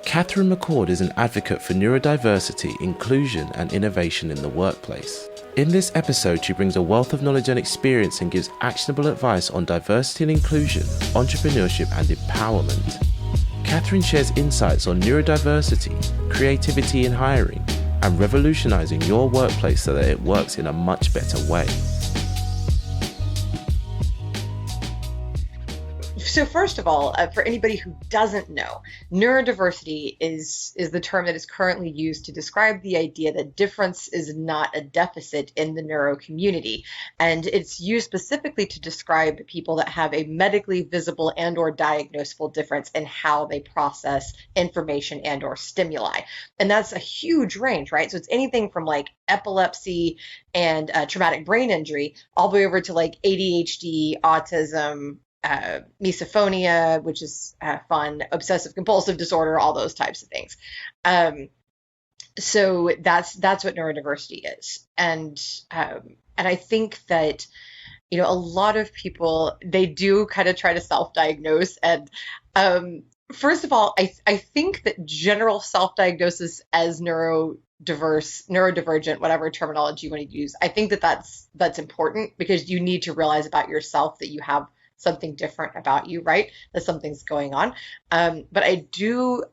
Katherine McCord is an advocate for neurodiversity, inclusion, and innovation in the workplace. In this episode, she brings a wealth of knowledge and experience and gives actionable advice on diversity and inclusion, entrepreneurship, and empowerment. Katherine shares insights on neurodiversity, creativity in hiring, and revolutionizing your workplace so that it works in a much better way. So first of all, for anybody who doesn't know, neurodiversity is the term that is currently used to describe the idea that difference is not a deficit in the neuro community. And it's used specifically to describe people that have a medically visible and or diagnosable difference in how they process information and or stimuli. And that's a huge range, right? So it's anything from like epilepsy and traumatic brain injury all the way over to like ADHD, autism, misophonia, which is fun, obsessive compulsive disorder, all those types of things. So that's what neurodiversity is. And I think that, a lot of people, they do kind of try to self-diagnose. And first of all, I think that general self-diagnosis as neurodivergent, whatever terminology you want to use, I think that that's important because you need to realize about yourself that you have something different about you, right? That something's going on. But I do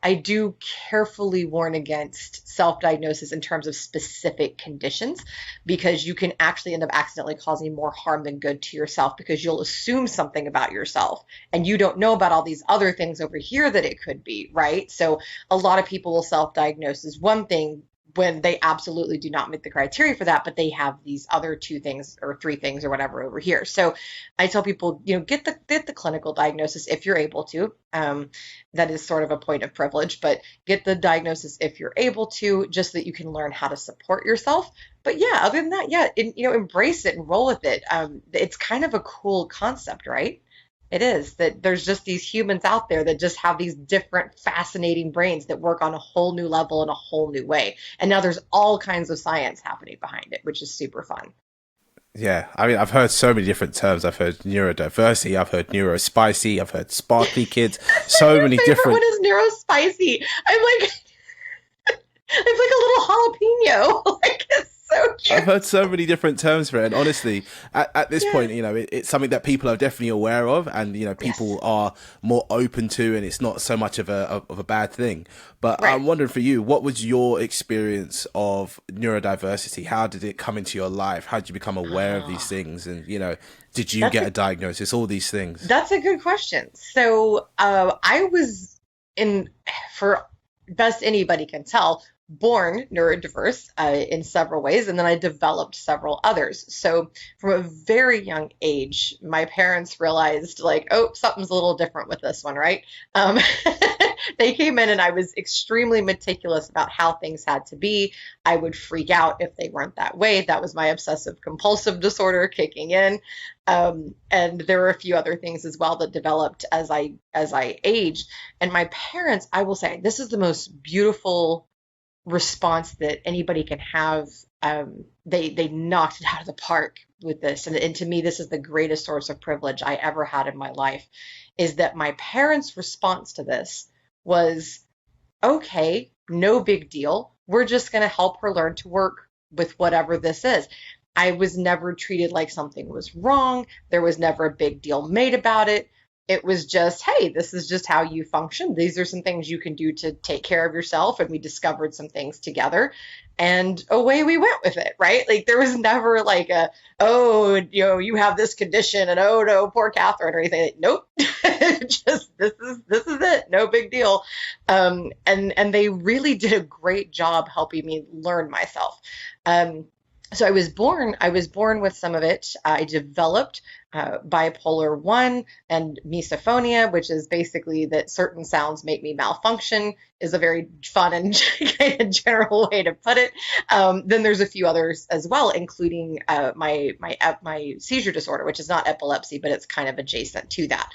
carefully warn against self-diagnosis in terms of specific conditions, because you can actually end up accidentally causing more harm than good to yourself because you'll assume something about yourself and you don't know about all these other things over here that it could be, right? So a lot of people will self-diagnose as one thing when they absolutely do not meet the criteria for that, but they have these other two things or three things or whatever over here. So I tell people, get the clinical diagnosis if you're able to. That is sort of a point of privilege, but get the diagnosis if you're able to, just so that you can learn how to support yourself. But yeah, other than that, embrace it and roll with it. It's kind of a cool concept, right? It is, that there's just these humans out there that just have these different fascinating brains that work on a whole new level in a whole new way. And now there's all kinds of science happening behind it, which is super fun. Yeah, I mean, I've heard so many different terms. I've heard neurodiversity, I've heard neurospicy, I've heard sparkly kids, so many different. What is neurospicy? I'm like a little jalapeno. It's so cute. I've heard so many different terms for it, and honestly, at this point, it's something that people are definitely aware of, and people are more open to, and it's not so much of a bad thing. But right. I'm wondering for you, what was your experience of neurodiversity? How did it come into your life? How did you become aware of these things? And did you get a diagnosis? All these things. That's a good question. So I was for best anybody can tell, born neurodiverse in several ways, and then I developed several others. So from a very young age, my parents realized something's a little different with this one, right? They came in and I was extremely meticulous about how things had to be. I would freak out if they weren't that way. That was my obsessive compulsive disorder kicking in. And there were a few other things as well that developed as I aged. And my parents, I will say, this is the most beautiful response that anybody can have. They knocked it out of the park with this. And to me, this is the greatest source of privilege I ever had in my life, is that my parents' response to this was, okay, no big deal. We're just going to help her learn to work with whatever this is. I was never treated like something was wrong. There was never a big deal made about it. It was just, hey, this is just how you function. These are some things you can do to take care of yourself. And we discovered some things together and away we went with it, right? There was never you have this condition and oh no, poor Catherine or anything. Nope. Just this is it. No big deal. And they really did a great job helping me learn myself. So I was born with some of it. I developed bipolar 1 and misophonia, which is basically that certain sounds make me malfunction, is a very fun and kind of general way to put it. Then there's a few others as well, including my seizure disorder, which is not epilepsy, but it's kind of adjacent to that.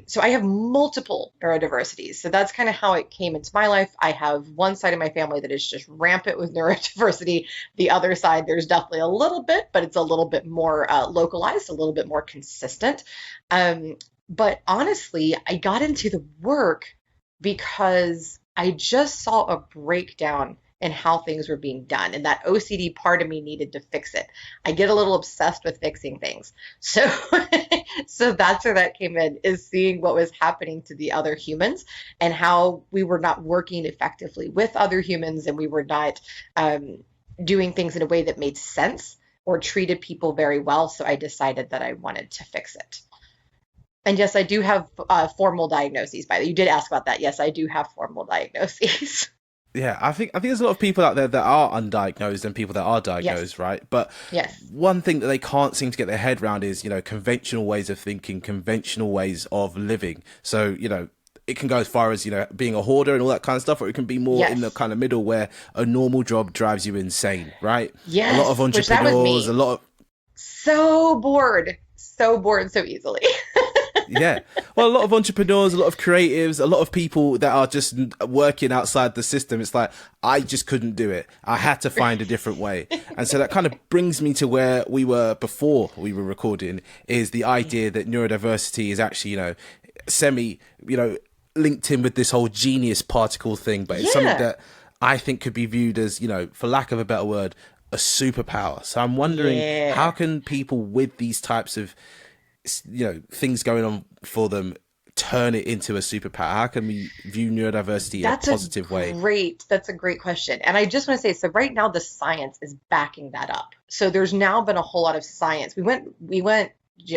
So I have multiple neurodiversities. So that's kind of how it came into my life. I have one side of my family that is just rampant with neurodiversity. The other side, there's definitely a little bit, but it's a little bit more localized, a little bit more consistent. But honestly, I got into the work because I just saw a breakdown in how things were being done, and that OCD part of me needed to fix it. I get a little obsessed with fixing things. So so that's where that came in, is seeing what was happening to the other humans and how we were not working effectively with other humans, and we were not doing things in a way that made sense or treated people very well. So I decided that I wanted to fix it. And yes, I do have formal diagnoses. By the way, you did ask about that. Yes, I do have formal diagnoses. Yeah, I think there's a lot of people out there that are undiagnosed and people that are Yes, diagnosed, right? But yes, one thing that they can't seem to get their head around is, conventional ways of thinking, conventional ways of living. So, it can go as far as, being a hoarder and all that kind of stuff, or it can be more in the yes, kind of middle where a normal job drives you insane, right? A lot of yes, which that was entrepreneurs, a me. lot of So bored so easily. Yeah. Well, a lot of entrepreneurs, a lot of creatives, a lot of people that are just working outside the system. It's like, I just couldn't do it. I had to find a different way. And so that kind of brings me to where we were before we were recording, is the idea that neurodiversity is actually, semi, linked in with this whole genius particle thing, but it's something Yeah, that I think could be viewed as, for lack of a better word, a superpower. So I'm wondering, how yeah. can people with these types of things going on for them turn it into a superpower? How can we view neurodiversity in a positive way? That's a great question. And I just want to say, so right now the science is backing that up. So there's now been a whole lot of science. We went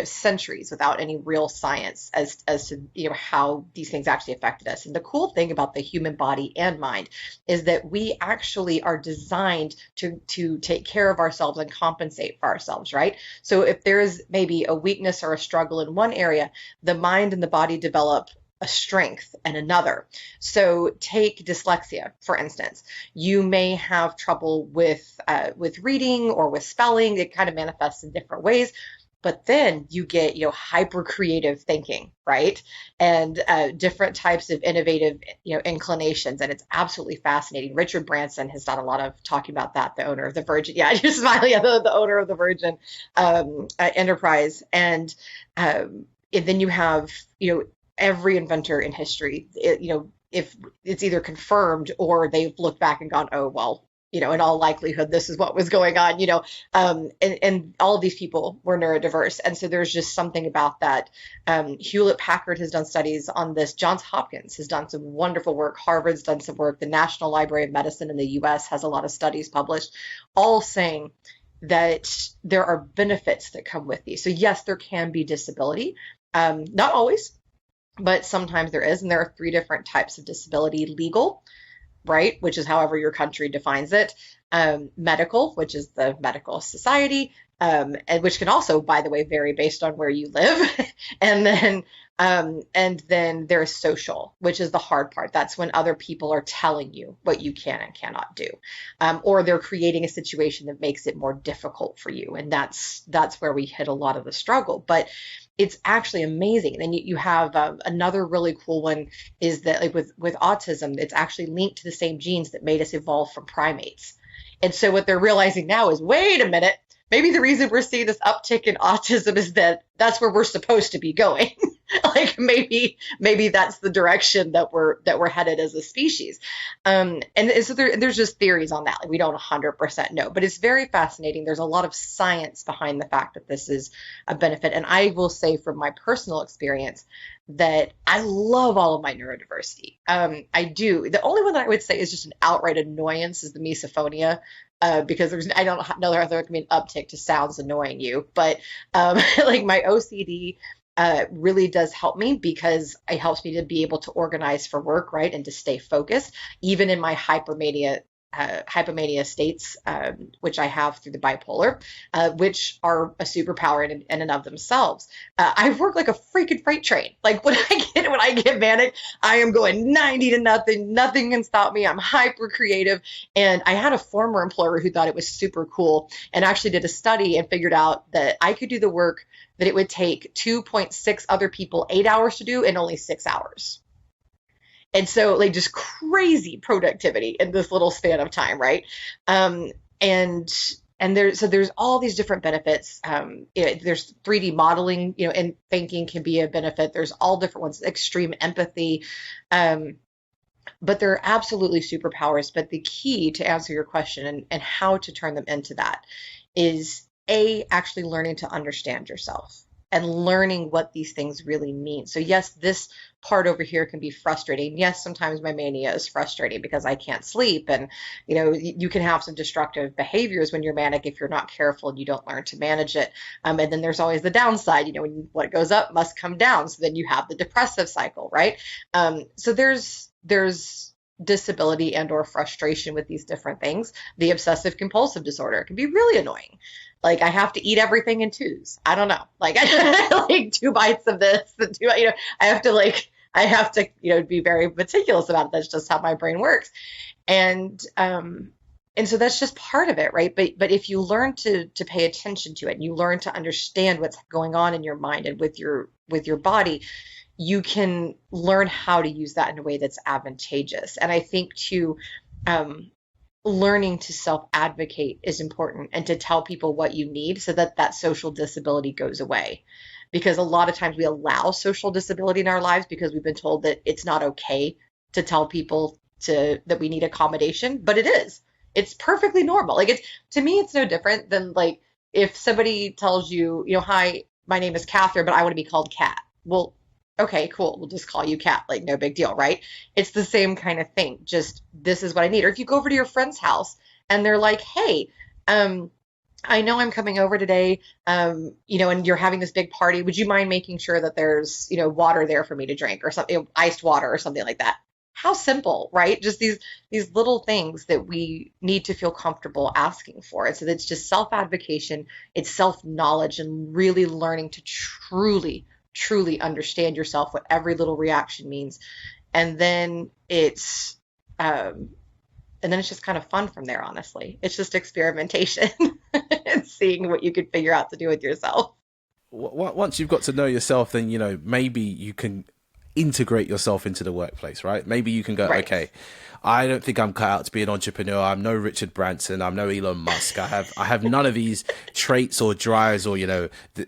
centuries without any real science as to how these things actually affected us. And the cool thing about the human body and mind is that we actually are designed to take care of ourselves and compensate for ourselves, right? So if there is maybe a weakness or a struggle in one area, the mind and the body develop a strength and another. So take dyslexia, for instance. You may have trouble with reading or with spelling. It kind of manifests in different ways. But then you get, hyper creative thinking, right? And different types of innovative, inclinations. And it's absolutely fascinating. Richard Branson has done a lot of talking about that, the owner of the Virgin. Yeah, you're smiling at the owner of the Virgin Enterprise. And then you have, every inventor in history, if it's either confirmed or they've looked back and gone, oh, well, in all likelihood, this is what was going on, and all of these people were neurodiverse. And so there's just something about that. Hewlett Packard has done studies on this. Johns Hopkins has done some wonderful work. Harvard's done some work. The National Library of Medicine in the US has a lot of studies published, all saying that there are benefits that come with these. So yes, there can be disability. Not always, but sometimes there is. And there are three different types of disability: legal, right, which is however your country defines it; medical, which is the medical society, and which can also, by the way, vary based on where you live; and then there's social, which is the hard part. That's when other people are telling you what you can and cannot do, or they're creating a situation that makes it more difficult for you, and that's where we hit a lot of the struggle. But it's actually amazing. And then you have another really cool one, is that, like, with autism, it's actually linked to the same genes that made us evolve from primates. And so what they're realizing now is, wait a minute, maybe the reason we're seeing this uptick in autism is that that's where we're supposed to be going. Like maybe that's the direction that we're headed as a species. And so there's just theories on that. Like, we don't 100% know, but it's very fascinating. There's a lot of science behind the fact that this is a benefit. And I will say from my personal experience that I love all of my neurodiversity. I do. The only one that I would say is just an outright annoyance is the misophonia. Because I don't know there can be an uptick to sounds annoying you, but like my OCD really does help me, because it helps me to be able to organize for work, right, and to stay focused, even in my hypomania states, which I have through the bipolar, which are a superpower in and of themselves. I work like a freaking freight train. Like, when I get manic, I am going 90 to nothing. Nothing can stop me. I'm hyper creative. And I had a former employer who thought it was super cool and actually did a study and figured out that I could do the work that it would take 2.6 other people 8 hours to do in only 6 hours. And so, like, just crazy productivity in this little span of time, right? Um, and there's all these different benefits. There's 3D modeling, and thinking can be a benefit. There's all different ones. Extreme empathy. Um, But they're absolutely superpowers. But the key to answer your question and how to turn them into that is actually learning to understand yourself and learning what these things really mean. So yes, this part over here can be frustrating. Yes, sometimes my mania is frustrating because I can't sleep, and you can have some destructive behaviors when you're manic if you're not careful and you don't learn to manage it. And then there's always the downside. When what goes up must come down. So then you have the depressive cycle, right? So there's disability and or frustration with these different things. The obsessive compulsive disorder can be really annoying. Like I have to eat everything in twos. I don't know. Like I like 2 bites of this and two, I have to, be very meticulous about it. That's just how my brain works. And so that's just part of it, right? But if you learn to pay attention to it and you learn to understand what's going on in your mind and with your body, you can learn how to use that in a way that's advantageous. And I think too, learning to self-advocate is important, and to tell people what you need so that that social disability goes away. Because a lot of times we allow social disability in our lives because we've been told that it's not okay to tell people that we need accommodation, but it is. It's perfectly normal. Like to me, it's no different than like if somebody tells you, hi, my name is Catherine, but I want to be called Kat. Well, okay, cool. We'll just call you Kat. Like no big deal, right? It's the same kind of thing. Just this is what I need. Or if you go over to your friend's house and they're like, hey, I know I'm coming over today, and you're having this big party. Would you mind making sure that there's, water there for me to drink or something, iced water or something like that? How simple, right? Just these little things that we need to feel comfortable asking for. And so it's just self-advocation, it's self-knowledge, and really learning to truly understand yourself, what every little reaction means. And then it's just kind of fun from there, honestly. It's just experimentation and seeing what you can figure out to do with yourself. Once you've got to know yourself, then, maybe you can integrate yourself into the workplace, right? Maybe you can go, Right. okay, I don't think I'm cut out to be an entrepreneur. I'm no Richard Branson. I'm no Elon Musk. I have none of these traits or drives or,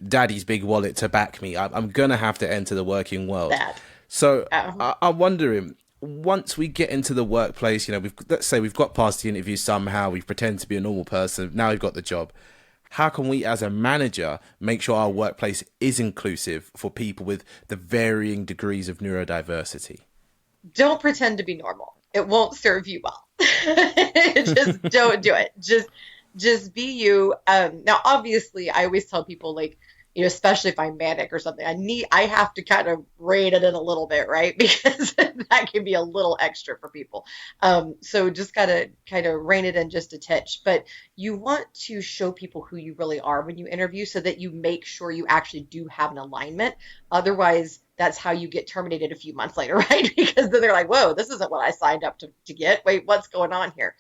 daddy's big wallet to back me. I'm going to have to enter the working world. That. So I'm wondering, once we get into the workplace, let's say we've got past the interview somehow, we've pretended to be a normal person. Now we've got the job. How can we as a manager make sure our workplace is inclusive for people with the varying degrees of neurodiversity? Don't pretend to be normal. It won't serve you well. Just don't do it. Just be you. Now, obviously, I always tell people like, especially if I'm manic or something, I have to kind of rein it in a little bit, right? Because that can be a little extra for people. So just gotta kind of rein it in just a titch. But you want to show people who you really are when you interview so that you make sure you actually do have an alignment. Otherwise, that's how you get terminated a few months later, right? Because then they're like, whoa, this isn't what I signed up to get. Wait, what's going on here?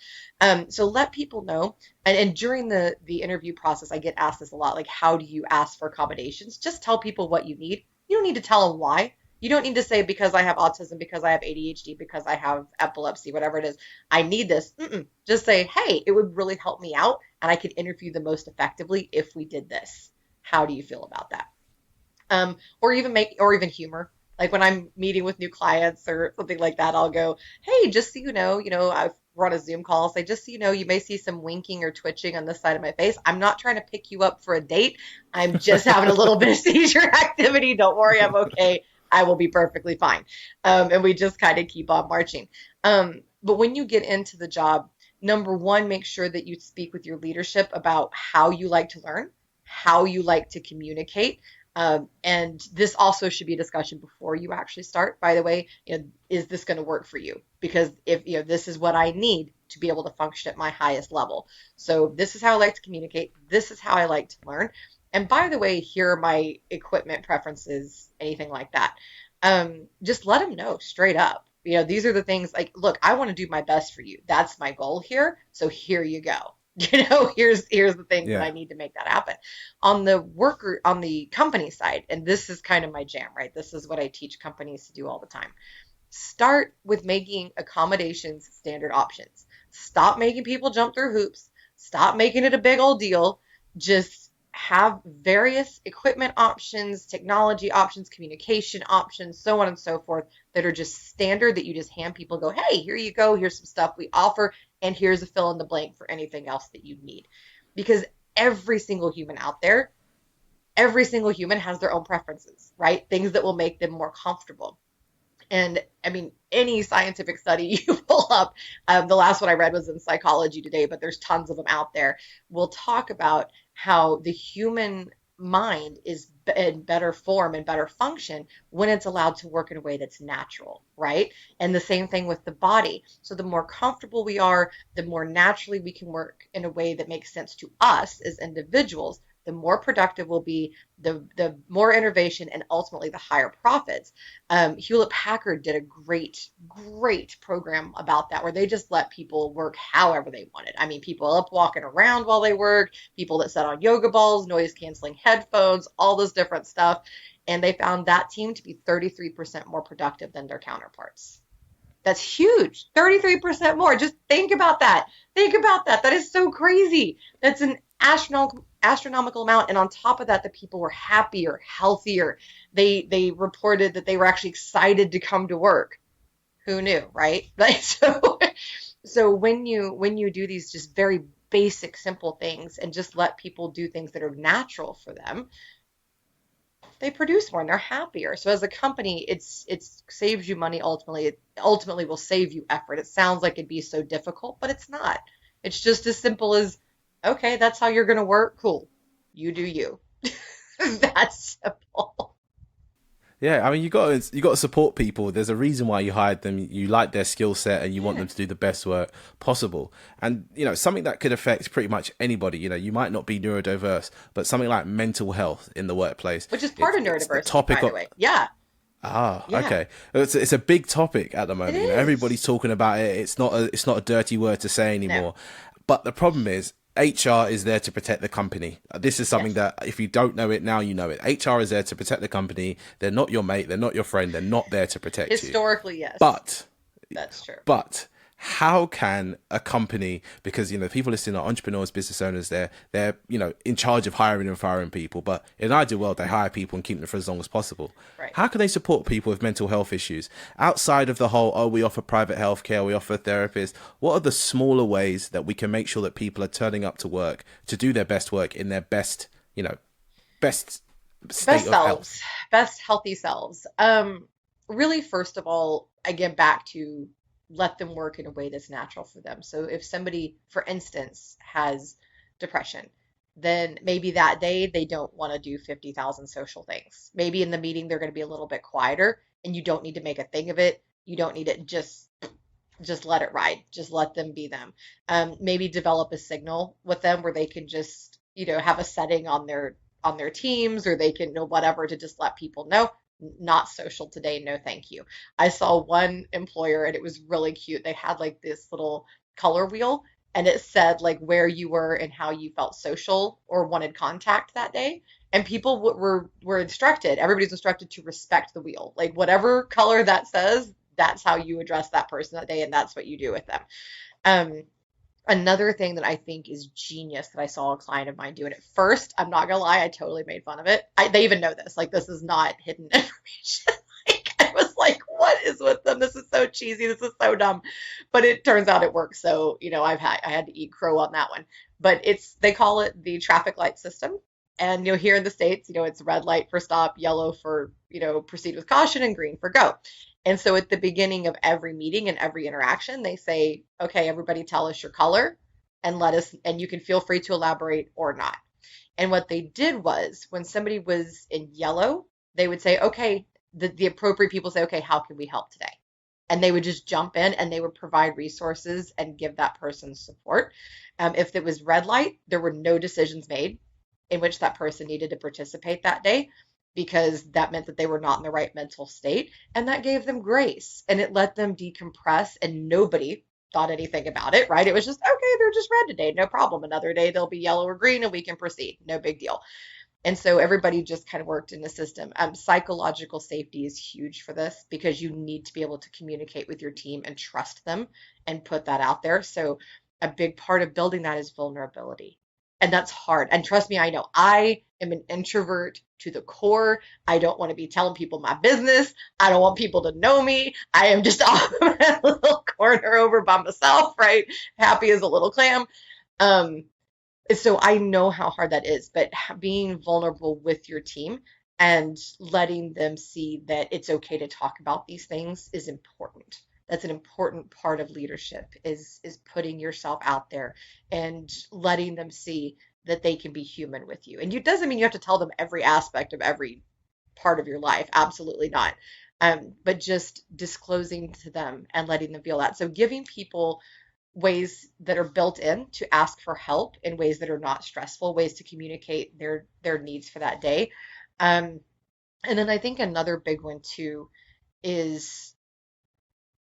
So let people know. And during the interview process, I get asked this a lot, like, how do you ask for accommodations? Just tell people what you need. You don't need to tell them why. You don't need to say because I have autism, because I have ADHD, because I have epilepsy, whatever it is, I need this. Just say, hey, it would really help me out and I could interview the most effectively if we did this. How do you feel about that? Or even humor. Like when I'm meeting with new clients or something like that, I'll go, hey, just so I've run a Zoom call, say, just so you may see some winking or twitching on this side of my face. I'm not trying to pick you up for a date. I'm just having a little bit of seizure activity. Don't worry, I'm okay. I will be perfectly fine. And we just kind of keep on marching. But when you get into the job, number one, make sure that you speak with your leadership about how you like to learn, how you like to communicate. And this also should be a discussion before you actually start. By the way, is this going to work for you? Because if this is what I need to be able to function at my highest level. So this is how I like to communicate. This is how I like to learn. And by the way, here are my equipment preferences, anything like that. Just let them know straight up. These are the things like, look, I want to do my best for you. That's my goal here. So here you go. Here's the things that I need to make that happen. On the company side, and this is kind of my jam, right? This is what I teach companies to do all the time. Start with making accommodations standard options. Stop making people jump through hoops. Stop making it a big old deal. Just have various equipment options, technology options, communication options, so on and so forth, that are just standard that you just hand people, go, hey, here you go, here's some stuff we offer, and here's a fill in the blank for anything else that you need. Because every single human out there, every single human has their own preferences, right? Things that will make them more comfortable. And I mean, any scientific study you pull up, the last one I read was in Psychology Today, but there's tons of them out there, will talk about how the human mind is in better form and better function when it's allowed to work in a way that's natural, right? And the same thing with the body. So the more comfortable we are, the more naturally we can work in a way that makes sense to us as individuals, the more productive we'll be, the more innovation, and ultimately the higher profits. Hewlett Packard did a great program about that, where they just let people work however they wanted. I mean, people up walking around while they work, people that sat on yoga balls, noise canceling headphones, all this different stuff. And they found that team to be 33% more productive than their counterparts. That's huge. 33% more. Just think about that. Think about that. That is so crazy. That's an astronomical amount. And on top of that, the people were happier, healthier. They reported that they were actually excited to come to work. Who knew, right? Like, so when you do these just very basic, simple things and just let people do things that are natural for them, they produce more and they're happier. So as a company, it saves you money ultimately. It ultimately will save you effort. It sounds like it'd be so difficult, but it's not. It's just as simple as, okay, that's how you're going to work. Cool. You do you. That's simple. Yeah, I mean, you got to support people. There's a reason why you hired them. You like their skill set, and you want Yeah. them to do the best work possible. And something that could affect pretty much anybody. You might not be neurodiverse, but something like mental health in the workplace. Which is part of It's the neurodiversity, topic by the of. way. Yeah. Ah, Yeah. okay. It's a big topic at the It moment. Everybody's is. talking about it. It's not a dirty word to say No. anymore. But the problem is, HR is there to protect the company. This is something Yes. that if you don't know it now, you know it. HR is there to protect the company. They're not your mate. They're not your friend. They're not there to protect you. Historically, yes. But That's true. but how can a company, because people listening are entrepreneurs, business owners, they're in charge of hiring and firing people, but in an ideal world they hire people and keep them for as long as possible. Right. How can they support people with mental health issues outside of the whole, oh, we offer private healthcare, we offer therapists? What are the smaller ways that we can make sure that people are turning up to work to do their best work in their best state Best of health? selves, best healthy selves. Really, first of all, I get back to let them work in a way that's natural for them. So if somebody, for instance, has depression, then maybe that day they don't want to do 50,000 social things. Maybe in the meeting they're going to be a little bit quieter, and you don't need to make a thing of it. You don't need it. Just let it ride. Just let them be them. Maybe develop a signal with them where they can just, have a setting on their teams, or they can know whatever to just let people know. Not social today, no thank you. I saw one employer and it was really cute. They had like this little color wheel, and it said like where you were and how you felt social or wanted contact that day. And people were instructed, everybody's instructed to respect the wheel. Like whatever color that says, that's how you address that person that day, and that's what you do with them. Um, Another thing that I think is genius that I saw a client of mine do, and at first, I'm not gonna lie, I totally made fun of it. They even know this. Like, this is not hidden information. Like, I was like, what is with them? This is so cheesy. This is so dumb. But it turns out it works. So, I had to eat crow on that one. But they call it the traffic light system. And, here in the States, it's red light for stop, yellow for, proceed with caution, and green for go. And so at the beginning of every meeting and every interaction, they say, okay, everybody tell us your color, and you can feel free to elaborate or not. And what they did was when somebody was in yellow, they would say, okay, the appropriate people say, okay, how can we help today? And they would just jump in and they would provide resources and give that person support. If it was red light, there were no decisions made in which that person needed to participate that day, because that meant that they were not in the right mental state. And that gave them grace and it let them decompress, and nobody thought anything about it, right? It was just, okay, they're just red today, no problem. Another day they'll be yellow or green and we can proceed, no big deal. And so everybody just kind of worked in the system. Psychological safety is huge for this, because you need to be able to communicate with your team and trust them and put that out there. So a big part of building that is vulnerability. And that's hard. And trust me, I know I am an introvert to the core. I don't want to be telling people my business. I don't want people to know me. I am just off in a little corner over by myself, right? Happy as a little clam. Um, so I know how hard that is, but being vulnerable with your team and letting them see that it's okay to talk about these things is important. That's an important part of leadership is putting yourself out there and letting them see that they can be human with you. And it doesn't mean you have to tell them every aspect of every part of your life. Absolutely not. But just disclosing to them and letting them feel that. So giving people ways that are built in to ask for help in ways that are not stressful, ways to communicate their needs for that day. Um, and then I think another big one too is,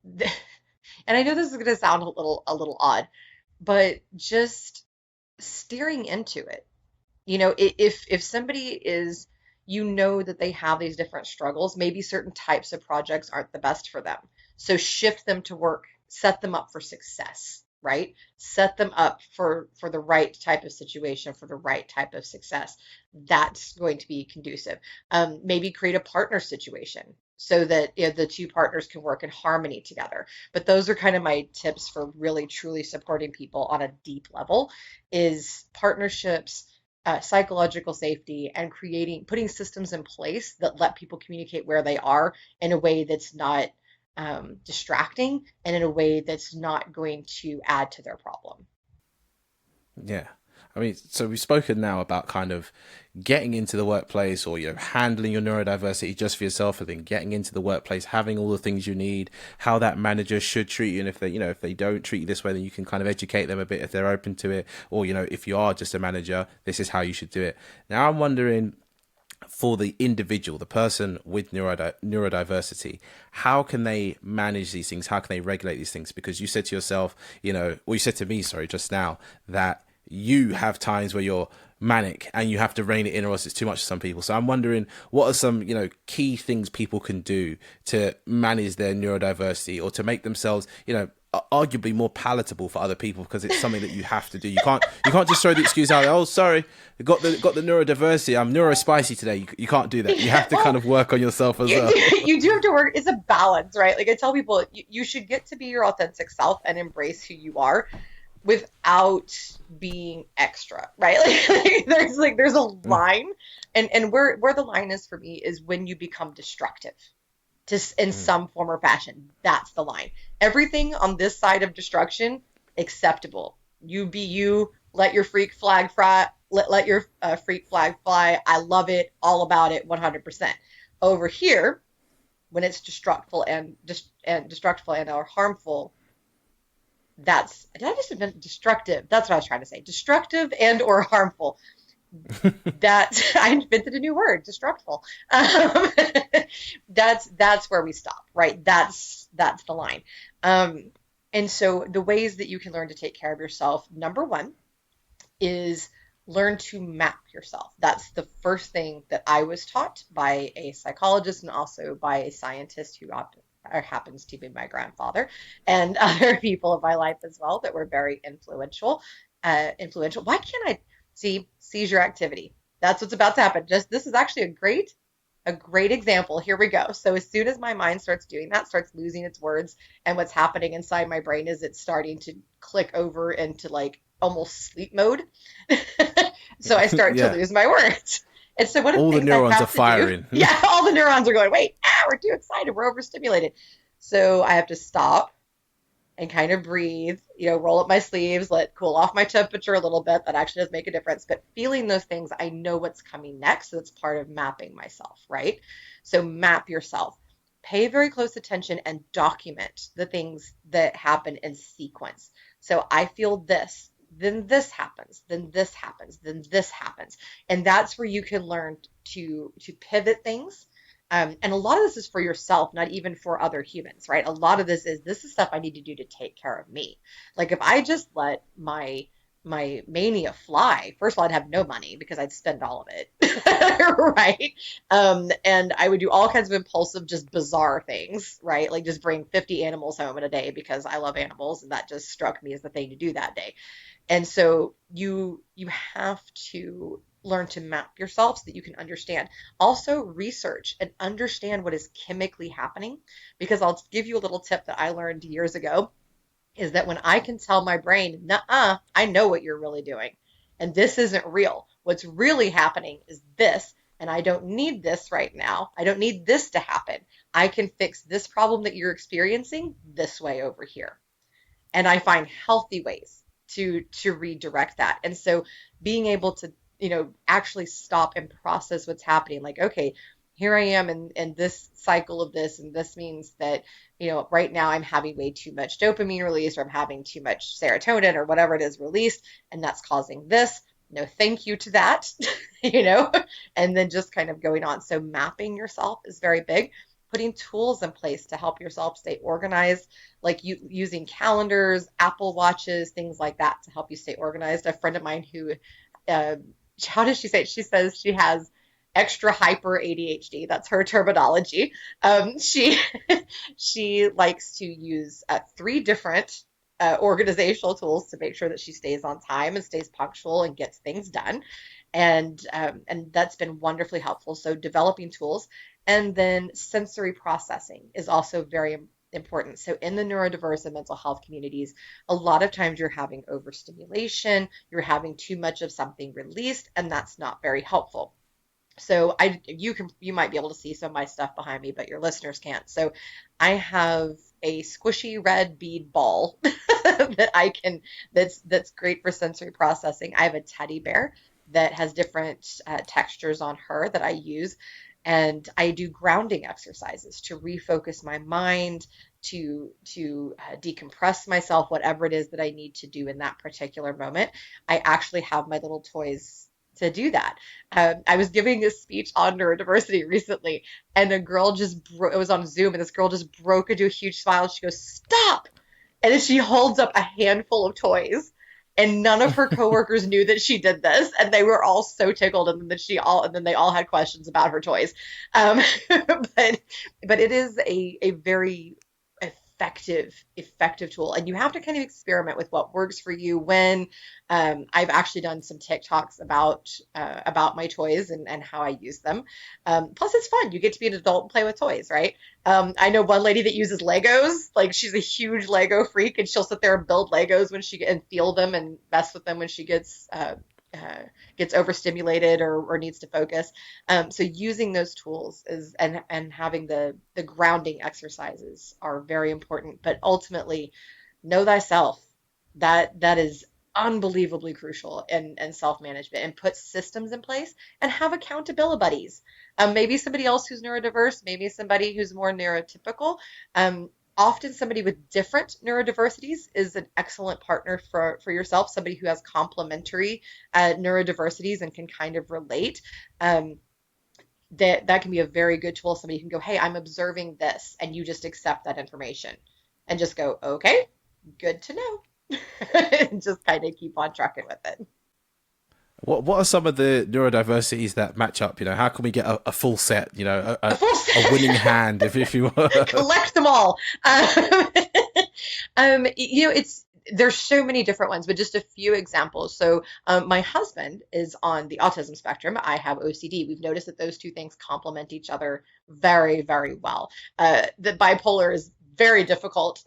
and I know this is going to sound a little odd, but just steering into it. If somebody is, that they have these different struggles, maybe certain types of projects aren't the best for them. So shift them to work, set them up for success, right? Set them up for the right type of situation, for the right type of success. That's going to be conducive. Maybe create a partner situation so that the two partners can work in harmony together. But those are kind of my tips for really truly supporting people on a deep level is partnerships, psychological safety, and putting systems in place that let people communicate where they are in a way that's not distracting and in a way that's not going to add to their problem. Yeah. I mean, so we've spoken now about kind of getting into the workplace, or handling your neurodiversity just for yourself, and then getting into the workplace, having all the things you need, how that manager should treat you, and if they don't treat you this way, then you can kind of educate them a bit if they're open to it, or if you are just a manager, this is how you should do it. Now I'm wondering, for the individual, the person with neurodiversity, how can they manage these things? How can they regulate these things? Because you said to yourself, or you said to me, sorry, just now, that you have times where you're manic and you have to rein it in, or else it's too much for some people. So I'm wondering, what are some key things people can do to manage their neurodiversity, or to make themselves arguably more palatable for other people, because it's something that you have to do. You can't just throw the excuse out there, oh sorry, got the neurodiversity, I'm neurospicy today. You can't do that. You have to kind of work on yourself as well. You do have to work. It's a balance, right? Like I tell people, you should get to be your authentic self and embrace who you are without being extra, right? There's a line, and where the line is for me is when you become destructive in some form or fashion. That's the line. Everything on this side of destruction, acceptable. You be you. Let your freak flag fly. Let your freak flag fly. I love it. All about it. 100%. Over here, when it's destructive or harmful, did I just invent destructive? That's what I was trying to say. Destructive and or harmful. I invented a new word, destructful. That's where we stop, right? That's the line. And so the ways that you can learn to take care of yourself, number one, is learn to map yourself. That's the first thing that I was taught by a psychologist and also by a scientist who happens to be my grandfather, and other people in my life as well that were very influential. Why can't I see seizure activity? That's what's about to happen. This is actually a great example. Here we go. So as soon as my mind starts doing that, starts losing its words, and what's happening inside my brain is it's starting to click over into like almost sleep mode. So I start to lose my words. And so what all the neurons are firing. Yeah, all the neurons are going, wait, we're too excited, we're overstimulated. So I have to stop and kind of breathe, roll up my sleeves, let cool off my temperature a little bit. That actually does make a difference. But feeling those things, I know what's coming next. So it's part of mapping myself, right? So map yourself. Pay very close attention and document the things that happen in sequence. So I feel this, then this happens, then this happens, then this happens. And that's where you can learn to pivot things. And a lot of this is for yourself, not even for other humans, right? A lot of this is stuff I need to do to take care of me. Like if I just let my my mania fly, first of all, I'd have no money because I'd spend all of it, right? And I would do all kinds of impulsive, just bizarre things, right? Like just bring 50 animals home in a day because I love animals, and that just struck me as the thing to do that day. And so you have to learn to map yourself so that you can understand. Also research and understand what is chemically happening, because I'll give you a little tip that I learned years ago is that when I can tell my brain, "Nuh-uh, I know what you're really doing, and this isn't real. What's really happening is this, and I don't need this right now. I don't need this to happen. I can fix this problem that you're experiencing this way over here." And I find healthy ways to redirect that. And so being able to, actually stop and process what's happening, like, okay, here I am in this cycle of this, and this means that, right now I'm having way too much dopamine released, or I'm having too much serotonin or whatever it is released, and that's causing this. No, thank you to that, you know, and then just kind of going on. So mapping yourself is very big. Putting tools in place to help yourself stay organized, like using calendars, Apple Watches, things like that to help you stay organized. A friend of mine who, uh, how does she say it? She says she has extra hyper ADHD. That's her terminology. She she likes to use three different organizational tools to make sure that she stays on time and stays punctual and gets things done. And that's been wonderfully helpful. So developing tools, and then sensory processing is also very important. So in the neurodiverse and mental health communities, a lot of times you're having overstimulation, you're having too much of something released, and that's not very helpful. So you might be able to see some of my stuff behind me, but your listeners can't. So I have a squishy red bead ball that I can that's great for sensory processing. I have a teddy bear that has different textures on her that I use, and I do grounding exercises to refocus my mind, to decompress myself, whatever it is that I need to do in that particular moment. I actually have my little toys to do that. I was giving a speech on neurodiversity recently, and a girl it was on Zoom, and this girl just broke into a huge smile. She goes, "Stop!" And then she holds up a handful of toys. And none of her coworkers knew that she did this, and they were all so tickled. And then they all had questions about her toys. Um, but it is a very effective tool, and you have to kind of experiment with what works for you. When I've actually done some TikToks about my toys and how I use them. Plus it's fun, you get to be an adult and play with toys, right? I know one lady that uses Legos. Like, she's a huge Lego freak, and she'll sit there and build Legos and feel them and mess with them when she gets overstimulated or needs to focus. So using those tools and having the grounding exercises are very important. But ultimately, know thyself. That is unbelievably crucial in self-management, and put systems in place and have accountability buddies. Maybe somebody else who's neurodiverse, maybe somebody who's more neurotypical. Often somebody with different neurodiversities is an excellent partner for yourself, somebody who has complementary neurodiversities and can kind of relate. That can be a very good tool. Somebody can go, "Hey, I'm observing this," and you just accept that information and just go, "Okay, good to know." And just kind of keep on trucking with it. What are some of the neurodiversities that match up? You know, how can we get a full set? You know, A full a winning hand if you want. collect them all. There's so many different ones, but just a few examples. So my husband is on the autism spectrum. I have OCD. We've noticed that those two things complement each other very, very well. The bipolar is very difficult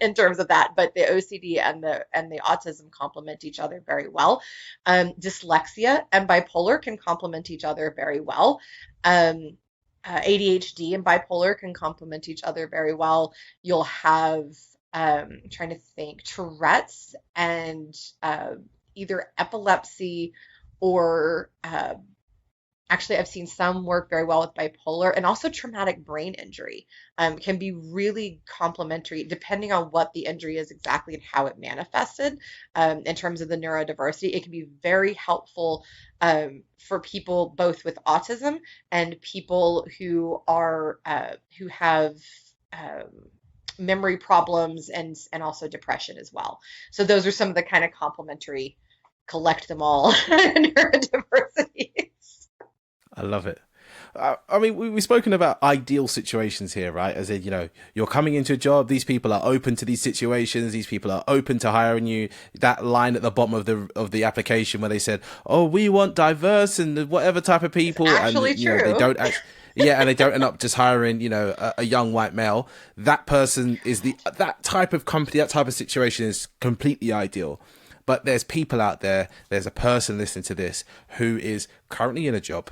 in terms of that, but the OCD and the autism complement each other very well. Dyslexia and bipolar can complement each other very well. ADHD and bipolar can complement each other very well. You'll have, trying to think, Tourette's and either epilepsy or actually, I've seen some work very well with bipolar, and also traumatic brain injury can be really complementary depending on what the injury is exactly and how it manifested. In terms of the neurodiversity, it can be very helpful for people both with autism and people who have memory problems, and also depression as well. So those are some of the kind of complementary, collect them all neurodiversity. I love it. I mean, we've spoken about ideal situations here, right? As in, you're coming into a job. These people are open to these situations. These people are open to hiring you. That line at the bottom of the application where they said, "Oh, we want diverse and whatever type of It's people," and actually they true. don't actually. Yeah, and they don't end up just hiring, a young white male. That person is that type of company, that type of situation is completely ideal. But there's people out there. There's a person listening to this who is currently in a job,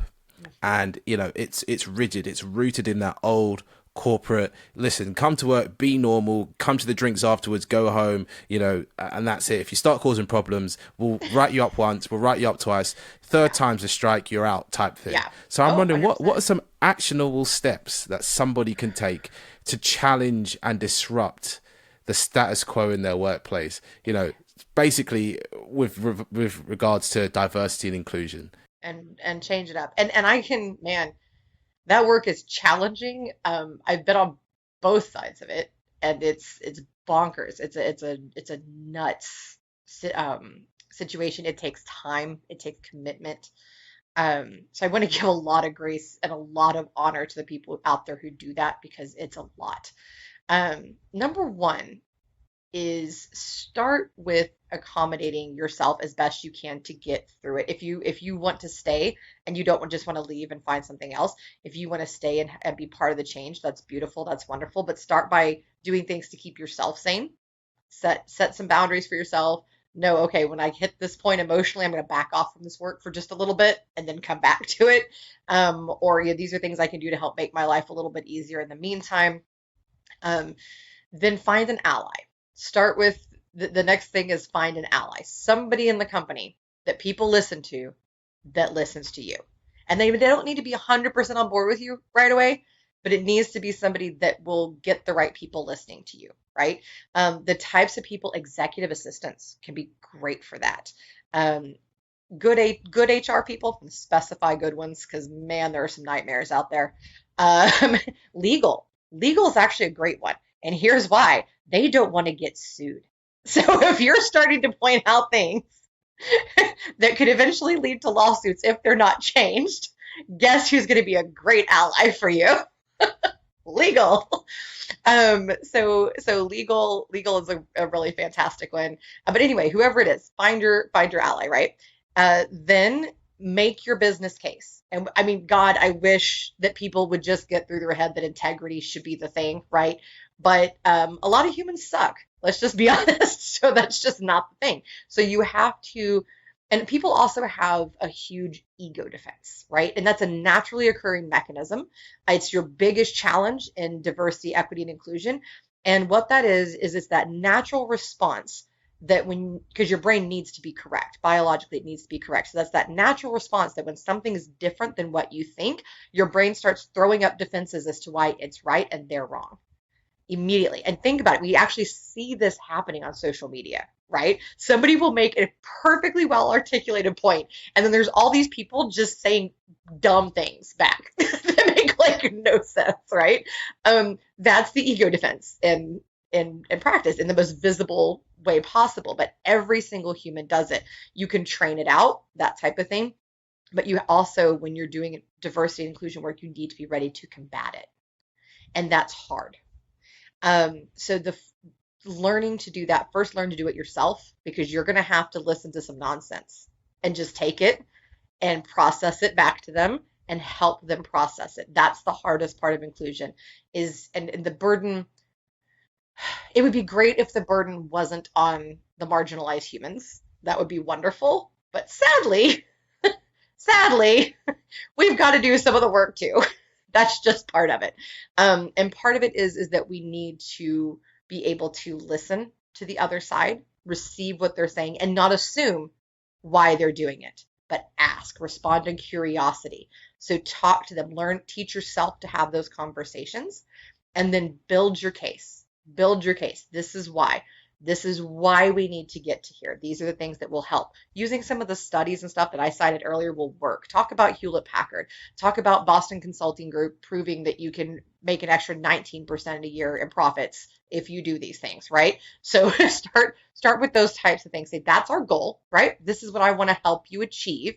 and it's rigid, it's rooted in that old corporate, listen, come to work, be normal, come to the drinks afterwards, go home, and that's it. If you start causing problems, we'll write you up once, we'll write you up twice, third time's a strike, you're out, type thing. Yeah. So I'm wondering, what 100%. are some actionable steps that somebody can take to challenge and disrupt the status quo in their workplace, basically with regards to diversity and inclusion? And change it up. And I can, man, that work is challenging. I've been on both sides of it, and it's bonkers. It's a nuts situation. It takes time. It takes commitment. So I want to give a lot of grace and a lot of honor to the people out there who do that, because it's a lot. Number one is start with accommodating yourself as best you can to get through it. If you want to stay and you don't just want to leave and find something else, if you want to stay and be part of the change, that's beautiful, that's wonderful. But start by doing things to keep yourself sane. Set some boundaries for yourself. Know, okay, when I hit this point emotionally, I'm going to back off from this work for just a little bit and then come back to it. Or these are things I can do to help make my life a little bit easier in the meantime. Then find an ally. Start with the next thing is find an ally, somebody in the company that people listen to, that listens to you. And they don't need to be 100% on board with you right away, but it needs to be somebody that will get the right people listening to you, right? The types of people, executive assistants can be great for that. Good HR people, specify good ones, because man, there are some nightmares out there. Legal is actually a great one. And here's why: they don't want to get sued. So if you're starting to point out things that could eventually lead to lawsuits if they're not changed, guess who's going to be a great ally for you? Legal. So legal is a really fantastic one. But anyway, whoever it is, find your ally, right? Then make your business case. And I mean, God, I wish that people would just get through their head that integrity should be the thing, right? But a lot of humans suck. Let's just be honest. So that's just not the thing. So you have to, and people also have a huge ego defense, right? And that's a naturally occurring mechanism. It's your biggest challenge in diversity, equity, and inclusion. And what that is it's that natural response that because your brain needs to be correct. Biologically, it needs to be correct. So that's that natural response that when something is different than what you think, your brain starts throwing up defenses as to why it's right and they're wrong immediately. And think about it. We actually see this happening on social media, right? Somebody will make a perfectly well articulated point, and then there's all these people just saying dumb things back that make like no sense, right? That's the ego defense in practice in the most visible way possible. But every single human does it. You can train it out, that type of thing. But you also, when you're doing diversity and inclusion work, you need to be ready to combat it. And that's hard. So learning to do that, first learn to do it yourself, because you're going to have to listen to some nonsense and just take it and process it back to them and help them process it. That's the hardest part of inclusion and the burden. It would be great if the burden wasn't on the marginalized humans. That would be wonderful. But sadly, we've got to do some of the work too. That's just part of it. And part of it is that we need to be able to listen to the other side, receive what they're saying, and not assume why they're doing it, but ask, respond in curiosity. So talk to them, teach yourself to have those conversations, and then build your case. Build your case. This is why. This is why we need to get to here. These are the things that will help. Using some of the studies and stuff that I cited earlier will work. Talk about Hewlett Packard. Talk about Boston Consulting Group proving that you can make an extra 19% a year in profits if you do these things, right? So start with those types of things. Say that's our goal, right? This is what I want to help you achieve.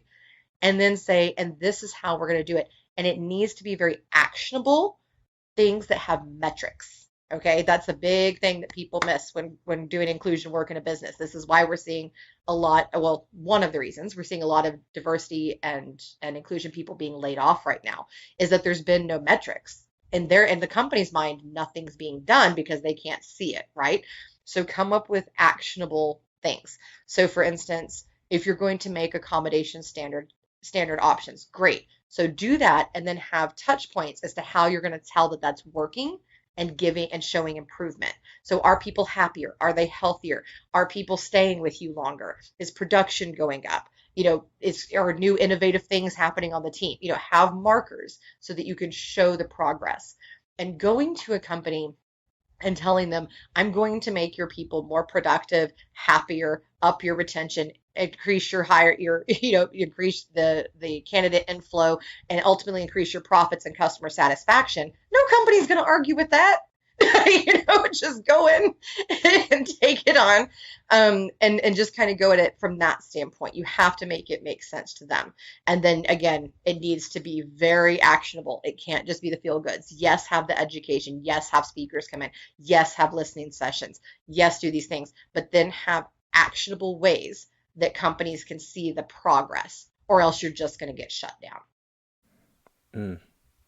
And then say, and this is how we're going to do it. And it needs to be very actionable things that have metrics. Okay, that's a big thing that people miss when doing inclusion work in a business. This is why we're seeing a lot, well, one of the reasons we're seeing a lot of diversity and inclusion people being laid off right now is that there's been no metrics. In the company's mind, nothing's being done because they can't see it, right? So come up with actionable things. So for instance, if you're going to make accommodation standard options, great. So do that and then have touch points as to how you're going to tell that that's working and giving and showing improvement. So are people happier? Are they healthier? Are people staying with you longer? Is production going up? Are new innovative things happening on the team? Have markers so that you can show the progress. And going to a company and telling them, I'm going to make your people more productive, happier, up your retention, increase increase the candidate inflow, and ultimately increase your profits and customer satisfaction. No company's going to argue with that. Just go in and take it on, and just kind of go at it from that standpoint. You have to make it make sense to them. And then again, it needs to be very actionable. It can't just be the feel goods. Yes, have the education. Yes, have speakers come in. Yes, have listening sessions. Yes, do these things, but then have actionable ways that companies can see the progress, or else you're just going to get shut down.